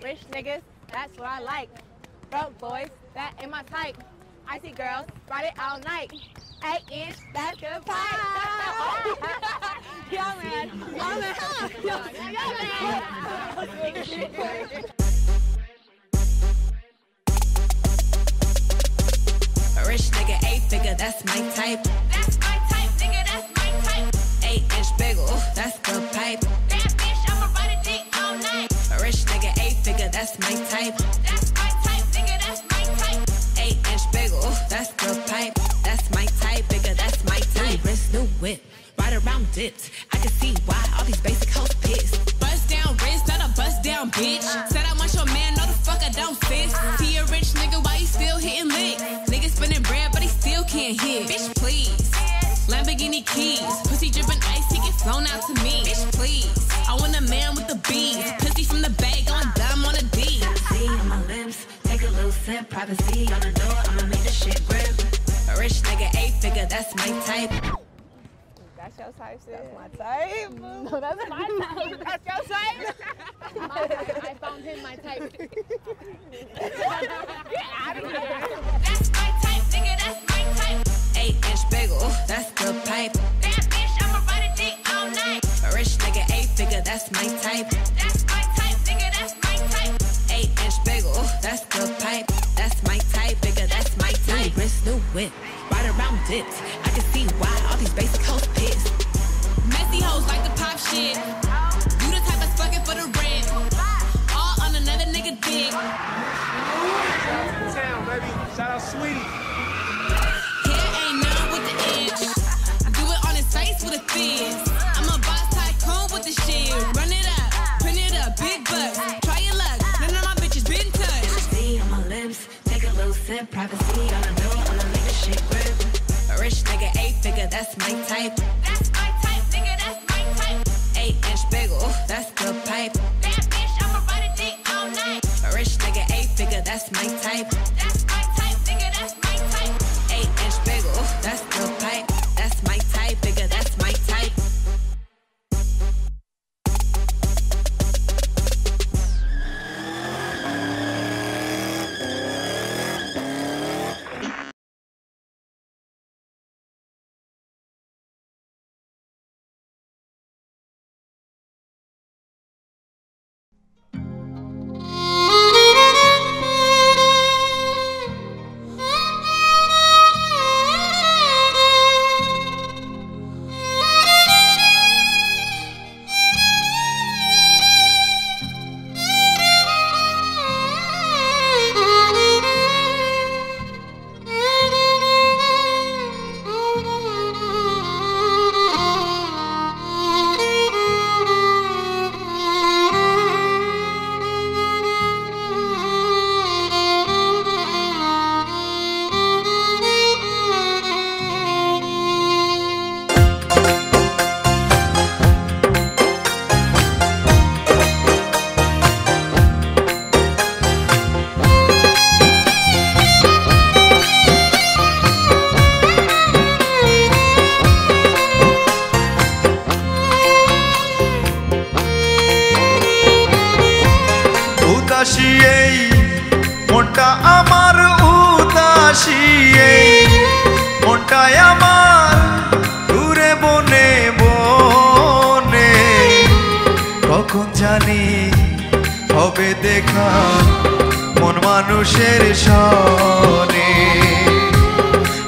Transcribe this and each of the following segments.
Rich niggas, that's what I like. Broke boys, that ain't my type. I see girls, ride it all night. 8-inch, that's good pipe. Yeah, man. Yeah, man. A rich nigga, 8-figure, that's my type. That's my type, nigga, that's my type. 8-inch bagel, that's the pipe. Bad bitch, I'ma ride a dick all night. A rich nigga, 8-figure, that's my type. That's my type, nigga, that's my type. 8-inch bagel, that's the pipe. That's my type, bigger, that's my type. New wrist, new whip, ride around dips. I can see why all these basic hoes pissed. Bust down wrist, not a bust down bitch. Said I want your man, no the fuck I don't fist. See a rich nigga, why he still hitting licks? Nigga spinning bread, but he still can't hit. Bitch, please. Lamborghini keys, pussy dripping ice, he get flown out to me. Bitch, please. I want a man with the bees, pussy from the bag on dumb on a D. See on my lips, take a little sip. Privacy on the door, I'ma make the shit grip. A rich nigga, 8-figure, that's my type. That's your type, sis. That's my type. No, that's my type. That's your type. My type. I found him my type. Get out of here. That's my type, nigga, that's my type. 8-inch bagel, that's the pipe. Bad bitch, I'ma ride a dick all night. A rich nigga, 8-figure, that's my type. That's my type, nigga, that's my type. 8-inch bagel, that's the pipe. That's my type, bigger, that's my type. New wrist, new whip, ride around dips. I can see why all these basic hoes pissed. Messy hoes like to pop shit. You the type that's fucking for the rent. All on another nigga dick. Town, baby. Shout out Sweetie. Here ain't none with the inch. Do it on his face with a fizz. I'm a boss tycoon with the shit. Run it up, print it up, big bucks. Try your luck, none of my bitches been touched. See on my lips, take a little sip. Privacy on the door, I'ma make the shit grip. A rich nigga, 8-figure, that's my type. That's my type, nigga, that's my type. 8-inch bagel, that's the pipe. Bad bitch, I'ma ride a dick all night. A rich nigga, 8-figure, that's my type. That's my type, nigga, that's my type. 8-inch bagel, that's the pipe. That's my type, bigger, that's my type. উদাসী এই মনটা আমার উদাসী এই মনটাই আমার ঘুরে বনে বনে কখন জানি হবে দেখা মন মানুষের সনে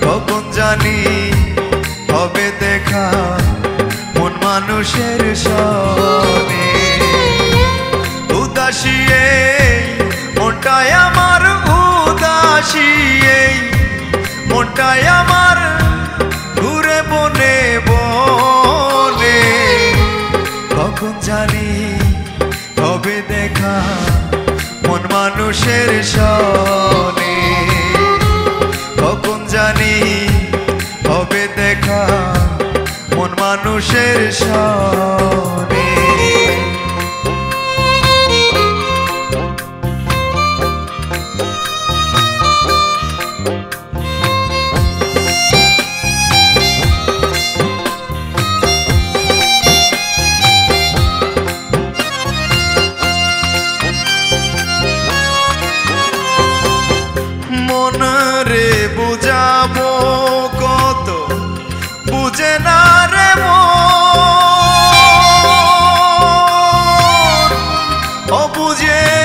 কখন জানি হবে দেখা মন মানুষের সনে উদাসী এই মনটাই আমার উদাসী এই মনটাই আমার ঘুরে বনে বনে কখন জানি হবে দেখা মন মানুষের সনে কখন জানি হবে দেখা মন মানুষের সনে অবুঝে